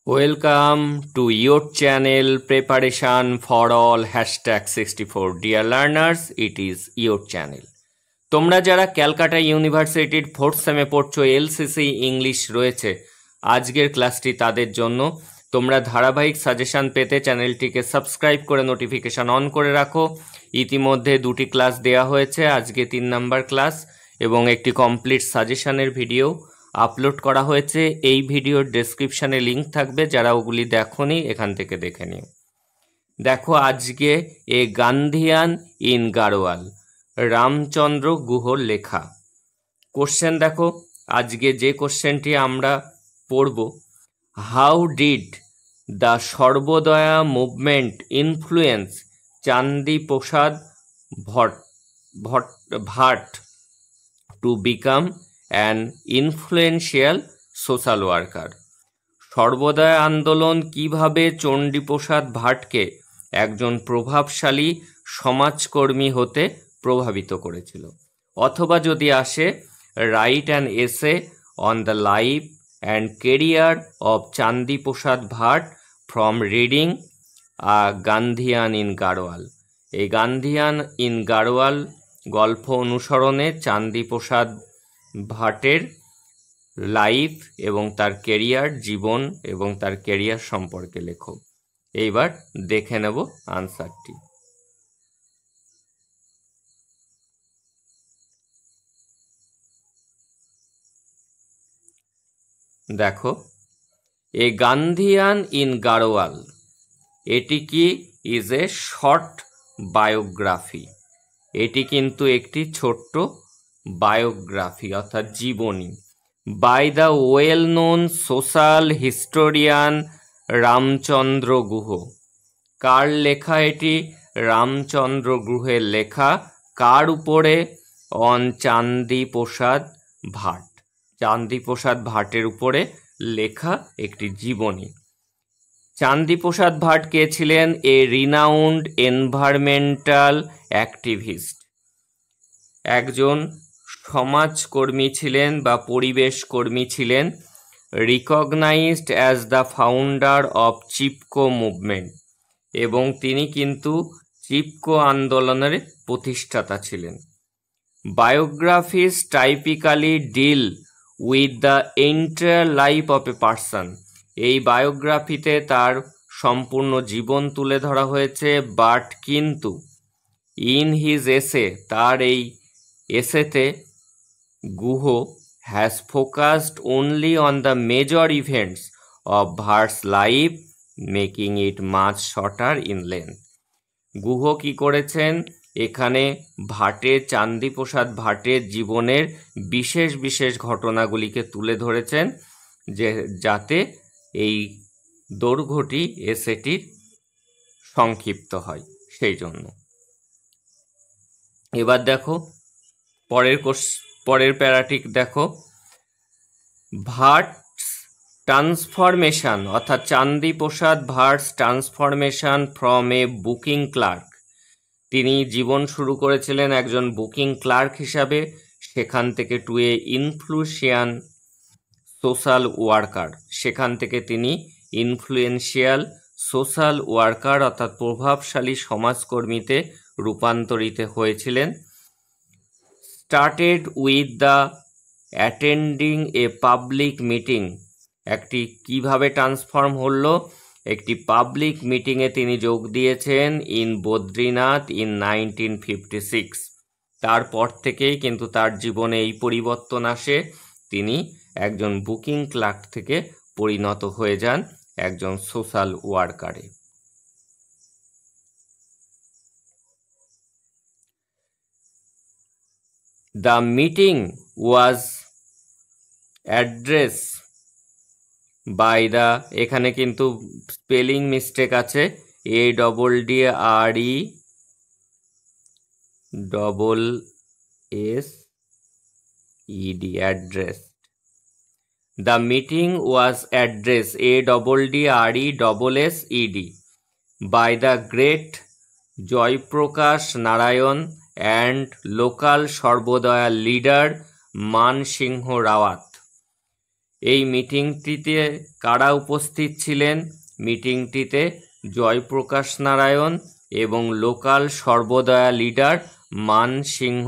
Welcome to your channel Preparation for All #64. Dear learners, it is your channel. তোমরা যারা ক্যালকাটা ইউনিভার্সিটির 4th সেমে পড়ছো, LCC English রয়েছে, আজকের ক্লাসটি তাদের জন্য। তোমরা ধারাবাহিক সাজেশন পেতে চ্যানেলটিকে সাবস্ক্রাইব করে নোটিফিকেশন অন করে রাখো। ইতিমধ্যে 2টি ক্লাস দেয়া হয়েছে, আজকে 3 নাম্বার ক্লাস এবং একটি কমপ্লিট সাজেশনের ভিডিও আপলোড করা হয়েছে। এই ভিডিওর ডেসক্রিপশানে লিঙ্ক থাকবে, যারা ওগুলি দেখোনি এখান থেকে দেখে নিও। দেখো আজকে a Gandhian in Garhwal, Ramachandra গুহর লেখা। কোশ্চেন দেখো, আজকে যে কোশ্চেনটি আমরা পড়ব, how did the Sarvodaya movement influence Chandi Prasad Bhatt to become an influential social worker. Sarvodaya আন্দোলন কিভাবে চণ্ডীপ্রসাদ ভাটকে একজন প্রভাবশালী সমাজকর্মী হতে প্রভাবিত করেছিল। অথবা যদি আসে, write an essay on the life and career of Chandiprasad Bhatt from reading Gandhian in Garhwal. এই গান্ধিয়ান ইন গাড়োয়াল গল্প অনুসরণে চান্দিপ্রসাদ ভাটের লাইফ এবং তার কেরিয়ার, জীবন এবং তার কেরিয়ার সম্পর্কে লেখো। এইবার দেখে নেব আনসারটি। দেখো, এ গান্ধিয়ান ইন গাড়োয়াল, এটি কি ইজ এ শর্ট বায়োগ্রাফি। এটি কিন্তু একটি ছোট্ট বায়োগ্রাফি অর্থাৎ জীবনী by the well known social historian Ramachandra Guha. কার লেখা এটি? রামচন্দ্র গুহের লেখা। কার উপরে? অন চান্দিপ্রসাদ ভাট। চান্দিপ্রসাদ ভাটের উপরে লেখা একটি জীবনী। চান্দিপ্রসাদ ভাট কে ছিলেন? এ রিনাউন্ড এনভায়রনমেন্টাল অ্যাক্টিভিস্ট, একজন সমাজকর্মী ছিলেন বা পরিবেশ কর্মী ছিলেন। Recognised as the founder of Chipko movement, এবং তিনি কিন্তু চিপকো আন্দোলনের প্রতিষ্ঠাতা ছিলেন। Biographies typically deal with the entire life of a person. এই বায়োগ্রাফিতে তার সম্পূর্ণ জীবন তুলে ধরা হয়েছে, বাট কিন্তু ইন হিজ এসে, তার এই এসেতে Guha has focused only on the major events of Bhatt's life, making it much shorter in length. Guha কি করেছেন? এখানে চান্দিপ্রসাদ ভাটের জীবনের বিশেষ বিশেষ ঘটনাগুলিকে তুলে ধরেছেন, যাতে এই দৈর্ঘ্যটি এসেটির সংক্ষিপ্ত হয়, সেই জন্য। এবার দেখো পরের প্যারাটিক দেখো, ভাটস ট্রান্সফরমেশন অর্থাৎ Chandiprasad Bhatt's transformation from a booking clerk. তিনি জীবন শুরু করেছিলেন একজন বুকিং ক্লার্ক হিসাবে, সেখান থেকে টু এ ইনফ্লুয়েন্সিয়াল সোশ্যাল ওয়ার্কার, সেখান থেকে তিনি ইনফ্লুয়েন্সিয়াল সোশ্যাল ওয়ার্কার অর্থাৎ প্রভাবশালী সমাজকর্মীতে রূপান্তরিত হয়েছিলেন। Started with the attending a public meeting. একটি কিভাবে ট্রান্সফর্ম হলো? একটি পাবলিক মিটিংয়ে তিনি যোগ দিয়েছেন ইন বদ্রীনাথ ইন 1956। তারপর থেকেই কিন্তু তার জীবনে এই পরিবর্তন আসে, তিনি একজন বুকিং ক্লার্ক থেকে পরিণত হয়ে যান একজন সোশ্যাল ওয়ার্কারে। The meeting was addressed by the, এখানে কিন্তু স্পেলিং মিস্টেক আছে, ADDRESSED, addressed. The meeting was addressed, ADDRESSED, by the great Joyprakash Narayan and local Sarvodaya leader মান সিংহ রাওয়াত। এই মিটিংটিতে কারা উপস্থিত ছিলেন? মিটিংটিতে জয়প্রকাশ নারায়ণ এবং লোকাল সর্বদয়া লিডার মান সিংহ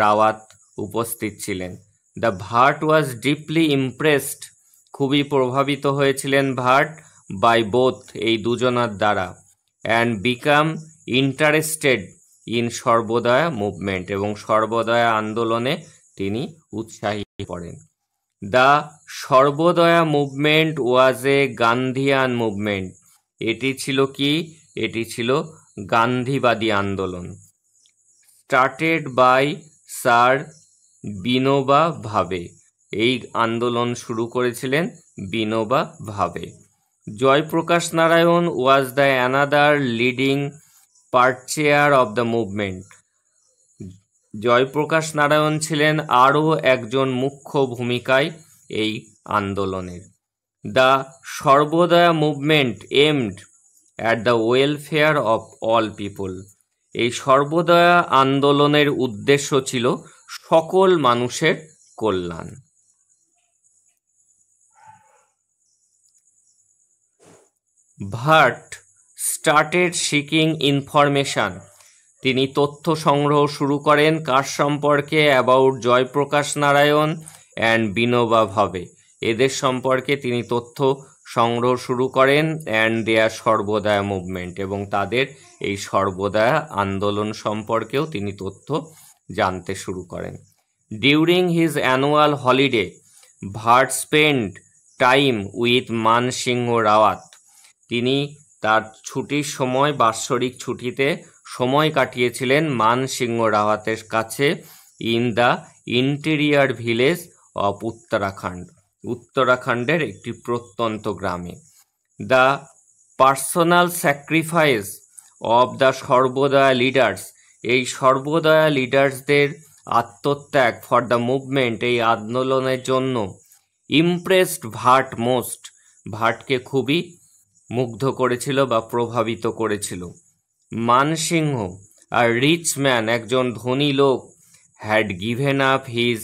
রাওয়াত উপস্থিত ছিলেন। The Bhatt was deeply impressed, খুবই প্রভাবিত হয়েছিলেন ভাট বাই বোথ, এই দুজনার দ্বারা, and become interested in Sarvodaya movement, এবং সর্বদয়া আন্দোলনে তিনি উৎসাহী করেন। The Sarvodaya movement was a Gandhian movement, এটি ছিল কি? এটি ছিল গান্ধীবাদী আন্দোলন। স্টার্টেড বাই স্যার বিনোবা ভাবে, এই আন্দোলন শুরু করেছিলেন Vinoba Bhave. Jayaprakash Narayan was the another leading partaker of the movement, Jayaprakash Narayan ছিলেন আরও একজন মুখ্য ভূমিকায় এই আন্দোলনের। The Sarvodaya movement aimed at the welfare of all people, এই সর্বদয়া আন্দোলনের উদ্দেশ্য ছিল সকল মানুষের কল্যাণ। ভাট স্টার্টেড সিকিং ইনফরমেশন, তিনি তথ্য সংগ্রহ শুরু করেন কার সম্পর্কে? অ্যাবাউট জয়প্রকাশ নারায়ণ অ্যান্ড বিনোবা ভাবে, এদের সম্পর্কে তিনি তথ্য সংগ্রহ শুরু করেন, অ্যান্ড দেয়ার সর্বদয়া মুভমেন্ট, এবং তাদের এই সর্বদয়া আন্দোলন সম্পর্কেও তিনি তথ্য জানতে শুরু করেন। During his annual holiday Bhatt spend time with Man Singh Rawat, তিনি তার ছুটির সময়, বাৎসরিক ছুটিতে সময় কাটিয়েছিলেন মান সিংহ রাওয়াতের কাছে, in the interior village of Uttarakhand, উত্তরাখণ্ডের একটি প্রত্যন্ত গ্রামে। The personal sacrifice of the Sarvodaya leaders, এই সর্বদয়া লিডার্সদের আত্মত্যাগ ফর দ্য মুভমেন্ট, এই আন্দোলনের জন্য, ইমপ্রেসড ভাট মোস্ট, ভাটকে খুবই মুগ্ধ করেছিল বা প্রভাবিত করেছিল। মানসিংহ আর রিচ ম্যান, একজন ধনী লোক, had given up his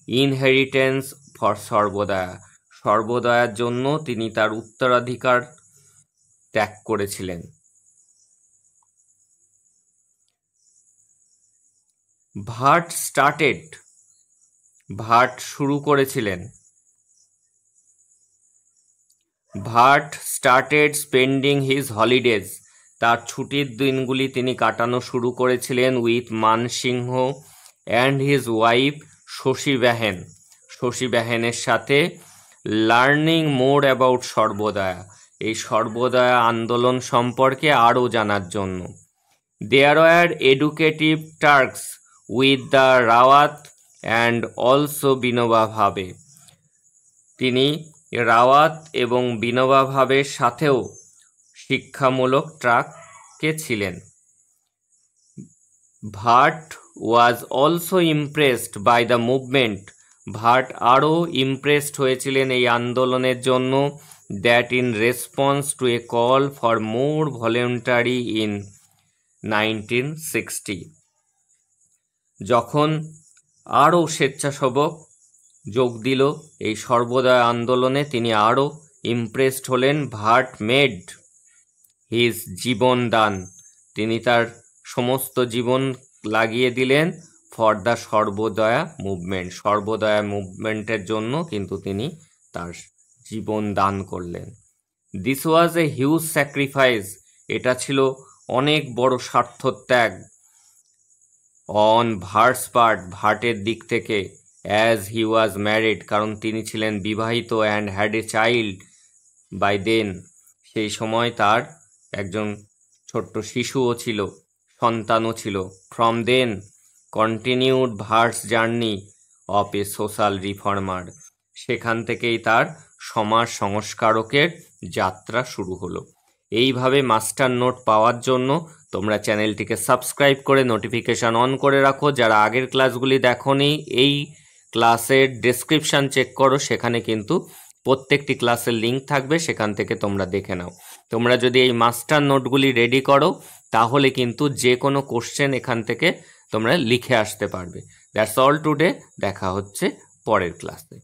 inheritance for Sarvodaya, সর্বদয়ার জন্য তিনি তার উত্তরাধিকার ত্যাগ করেছিলেন। ভাট স্টার্টেড, ভাট শুরু করেছিলেন, Bhatt started spending his holidays, তার ছুটির দিনগুলি তিনি কাটানো শুরু করেছিলেন with Man Singh and his wife Shashi Behen, Shashi বেহেনের সাথে, লার্নিং মোর অ্যাবাউট সর্বদয়া, এই সর্বদয়া আন্দোলন সম্পর্কে আরও জানার জন্য। There were educative treks with the Rawat and also Vinoba Bhave, তিনি রাওয়াত এবং বিনোবা ভাবের সাথেও শিক্ষামূলক ট্রাকে ছিলেন। Bhatt was also impressed by the movement, Bhatt আরও ইমপ্রেসড হয়েছিলেন এই আন্দোলনের জন্য, that in response to a call for more voluntary in 1960, যখন আরও স্বেচ্ছাসেবক যোগ দিল এই সর্বদয়া আন্দোলনে, তিনি আরও ইমপ্রেসড হলেন। ভাট মেড হিজ জীবন দান, তিনি তার সমস্ত জীবন লাগিয়ে দিলেন for the Sarvodaya movement, Sarvodaya মুভমেন্টের জন্য কিন্তু তিনি তার জীবন দান করলেন। This was a huge sacrifice, এটা ছিল অনেক বড় স্বার্থত্যাগ, অন ভাটস পার্ট, ভাটের দিক থেকে, অ্যাজ হি ওয়াজ ম্যারিড, কারণ তিনি ছিলেন বিবাহিত, and had a child by then, সেই সময় তার একজন ছোট্ট শিশুও ছিল, সন্তানও ছিল। From then continued Bhatt's journey of a social reformer, সেখান থেকেই তার সমাজ সংস্কারকের যাত্রা শুরু হলো। এইভাবে মাস্টার নোট পাওয়ার জন্য তোমরা চ্যানেলটিকে সাবস্ক্রাইব করে নোটিফিকেশান অন করে রাখো। যারা আগের ক্লাসগুলি দেখোনি, এই ক্লাসের ডেসক্রিপশান চেক করো, সেখানে কিন্তু প্রত্যেকটি ক্লাসের লিঙ্ক থাকবে, সেখান থেকে তোমরা দেখে নাও। তোমরা যদি এই মাস্টার নোটগুলি রেডি করো তাহলে কিন্তু যে কোনো কোশ্চেন এখান থেকে তোমরা লিখে আসতে পারবে। দ্যাটস অল টুডে, দেখা হচ্ছে পরের ক্লাসে।